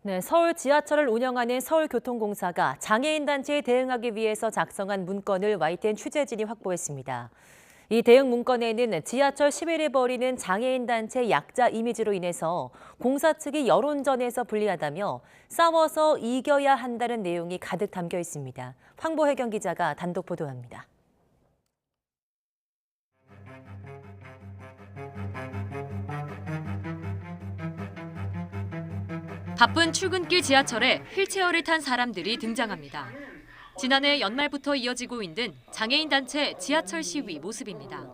네, 서울 지하철을 운영하는 서울교통공사가 장애인 단체에 대응하기 위해서 작성한 문건을 YTN 취재진이 확보했습니다. 이 대응 문건에는 지하철 시위를 벌이는 장애인 단체 약자 이미지로 인해서 공사 측이 여론전에서 불리하다며 싸워서 이겨야 한다는 내용이 가득 담겨 있습니다. 황보혜경 기자가 단독 보도합니다. 바쁜 출근길 지하철에 휠체어를 탄 사람들이 등장합니다. 지난해 연말부터 이어지고 있는 장애인 단체 지하철 시위 모습입니다.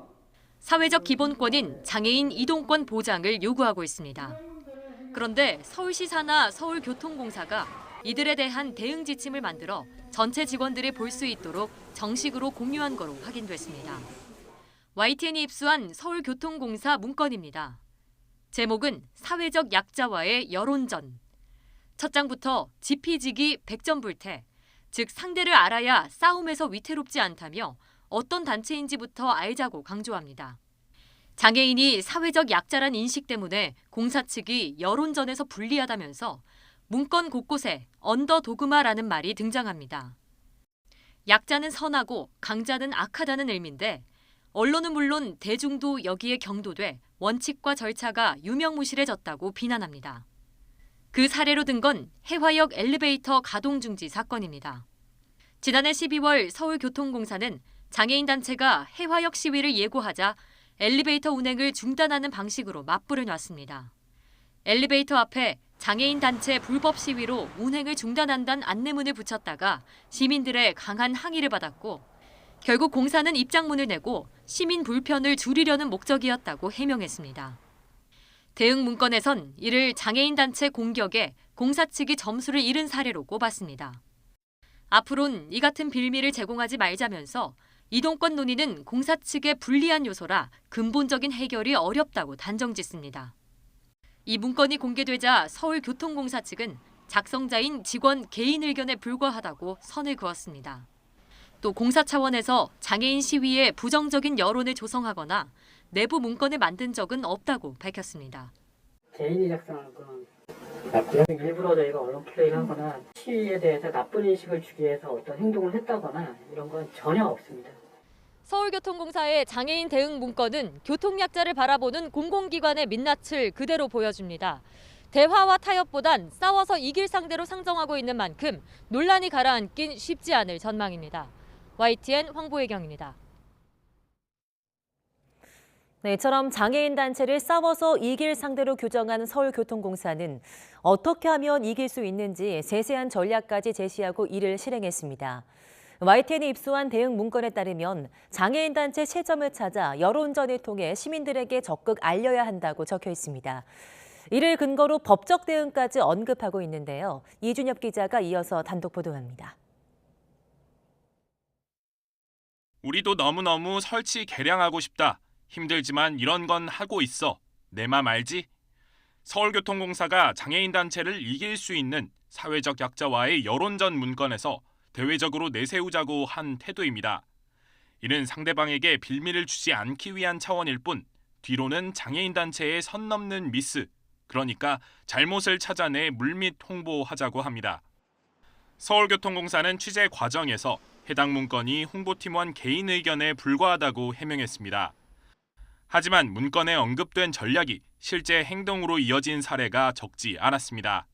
사회적 기본권인 장애인 이동권 보장을 요구하고 있습니다. 그런데 서울시 산하 서울교통공사가 이들에 대한 대응 지침을 만들어 전체 직원들이 볼 수 있도록 정식으로 공유한 거로 확인됐습니다. YTN이 입수한 서울교통공사 문건입니다. 제목은 사회적 약자와의 여론전. 첫 장부터 지피지기 백전불태, 즉 상대를 알아야 싸움에서 위태롭지 않다며 어떤 단체인지부터 알자고 강조합니다. 장애인이 사회적 약자란 인식 때문에 공사 측이 여론전에서 불리하다면서 문건 곳곳에 언더도그마라는 말이 등장합니다. 약자는 선하고 강자는 악하다는 의미인데 언론은 물론 대중도 여기에 경도돼 원칙과 절차가 유명무실해졌다고 비난합니다. 그 사례로 든 건 해화역 엘리베이터 가동 중지 사건입니다. 지난해 12월 서울교통공사는 장애인 단체가 해화역 시위를 예고하자 엘리베이터 운행을 중단하는 방식으로 맞불을 놨습니다. 엘리베이터 앞에 장애인 단체 불법 시위로 운행을 중단한다는 안내문을 붙였다가 시민들의 강한 항의를 받았고 결국 공사는 입장문을 내고 시민 불편을 줄이려는 목적이었다고 해명했습니다. 대응 문건에선 이를 장애인 단체 공격에 공사 측이 점수를 잃은 사례로 꼽았습니다. 앞으론 이 같은 빌미를 제공하지 말자면서 이동권 논의는 공사 측의 불리한 요소라 근본적인 해결이 어렵다고 단정짓습니다. 이 문건이 공개되자 서울교통공사 측은 작성자인 직원 개인 의견에 불과하다고 선을 그었습니다. 또 공사 차원에서 장애인 시위에 부정적인 여론을 조성하거나 내부 문건을 만든 적은 없다고 밝혔습니다. 개인이 작성한 건 맞고요. 일부러 저희가 언론 플레이를 하거나 시위에 대해서 나쁜 인식을 주기 위해서 어떤 행동을 했다거나 이런 건 전혀 없습니다. 서울교통공사의 장애인 대응 문건은 교통약자를 바라보는 공공기관의 민낯을 그대로 보여줍니다. 대화와 타협보단 싸워서 이길 상대로 상정하고 있는 만큼 논란이 가라앉긴 쉽지 않을 전망입니다. YTN 황보혜경입니다. 네, 이처럼 장애인 단체를 싸워서 이길 상대로 규정한 서울교통공사는 어떻게 하면 이길 수 있는지 세세한 전략까지 제시하고 이를 실행했습니다. YTN이 입수한 대응 문건에 따르면 장애인 단체 체점을 찾아 여론전을 통해 시민들에게 적극 알려야 한다고 적혀 있습니다. 이를 근거로 법적 대응까지 언급하고 있는데요. 이준엽 기자가 이어서 단독 보도합니다. 우리도 너무너무 설치 개량하고 싶다. 힘들지만 이런 건 하고 있어. 내 맘 알지? 서울교통공사가 장애인 단체를 이길 수 있는 사회적 약자와의 여론전 문건에서 대외적으로 내세우자고 한 태도입니다. 이는 상대방에게 빌미를 주지 않기 위한 차원일 뿐 뒤로는 장애인 단체의 선 넘는 미스, 그러니까 잘못을 찾아내 물밑 홍보하자고 합니다. 서울교통공사는 취재 과정에서 해당 문건이 홍보팀원 개인 의견에 불과하다고 해명했습니다. 하지만 문건에 언급된 전략이 실제 행동으로 이어진 사례가 적지 않았습니다.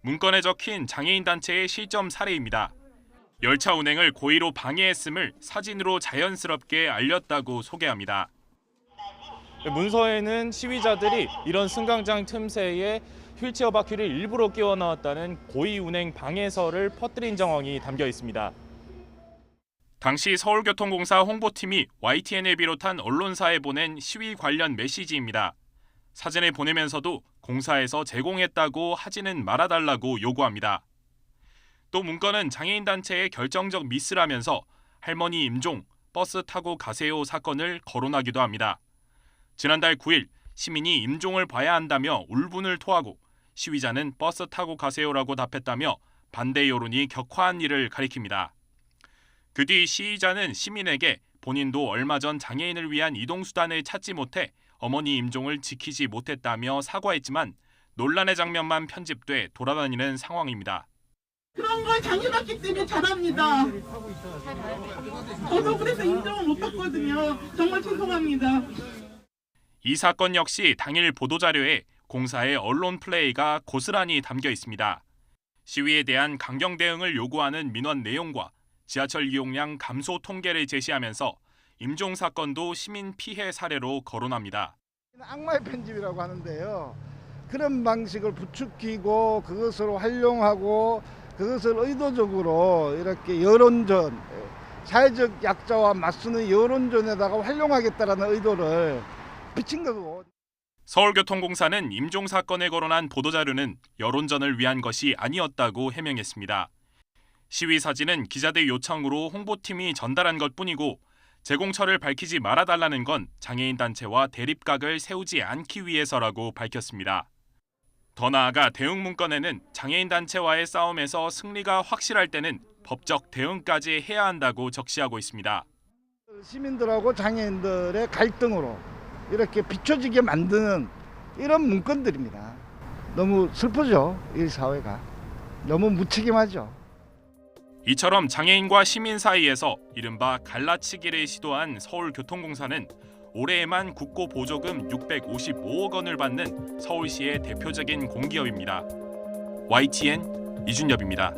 문건에 적힌 장애인 단체의 실점 사례입니다. 열차 운행을 고의로 방해했음을 사진으로 자연스럽게 알렸다고 소개합니다. 문서에는 시위자들이 이런 승강장 틈새에 휠체어 바퀴를 일부러 끼워 넣었다는 고의 운행 방해설을 퍼뜨린 정황이 담겨 있습니다. 당시 서울교통공사 홍보팀이 YTN을 비롯한 언론사에 보낸 시위 관련 메시지입니다. 사진을 보내면서도 공사에서 제공했다고 하지는 말아달라고 요구합니다. 또 문건은 장애인 단체의 결정적 미스라면서 할머니 임종, 버스 타고 가세요 사건을 거론하기도 합니다. 지난달 9일 시민이 임종을 봐야 한다며 울분을 토하고 시위자는 버스 타고 가세요라고 답했다며 반대 여론이 격화한 일을 가리킵니다. 그 뒤 시위자는 시민에게 본인도 얼마 전 장애인을 위한 이동수단을 찾지 못해 어머니 임종을 지키지 못했다며 사과했지만 논란의 장면만 편집돼 돌아다니는 상황입니다. 그런 걸 당해봤기 때문에 잘합니다. 저도 그래서 인정을 못 받거든요. 정말 죄송합니다. 이 사건 역시 당일 보도자료에 공사의 언론 플레이가 고스란히 담겨 있습니다. 시위에 대한 강경 대응을 요구하는 민원 내용과 지하철 이용량 감소 통계를 제시하면서 임종 사건도 시민 피해 사례로 거론합니다. 악마의 편집이라고 하는데요. 그런 방식을 부추기고 그것을 활용하고 그것을 의도적으로 이렇게 여론전, 사회적 약자와 맞서는 여론전에다가 활용하겠다라는 의도를 비친 거고. 서울교통공사는 임종 사건에 거론한 보도자료는 여론전을 위한 것이 아니었다고 해명했습니다. 시위 사진은 기자들 요청으로 홍보팀이 전달한 것뿐이고 제공처를 밝히지 말아달라는 건 장애인 단체와 대립각을 세우지 않기 위해서라고 밝혔습니다. 더 나아가 대응 문건에는 장애인 단체와의 싸움에서 승리가 확실할 때는 법적 대응까지 해야 한다고 적시하고 있습니다. 시민들하고 장애인들의 갈등으로 이렇게 비춰지게 만드는 이런 문건들입니다. 너무 슬프죠, 이 사회가. 너무 무책임하죠. 이처럼 장애인과 시민 사이에서 이른바 갈라치기를 시도한 서울교통공사는 올해에만 국고 보조금 655억 원을 받는 서울시의 대표적인 공기업입니다. YTN 이준엽입니다.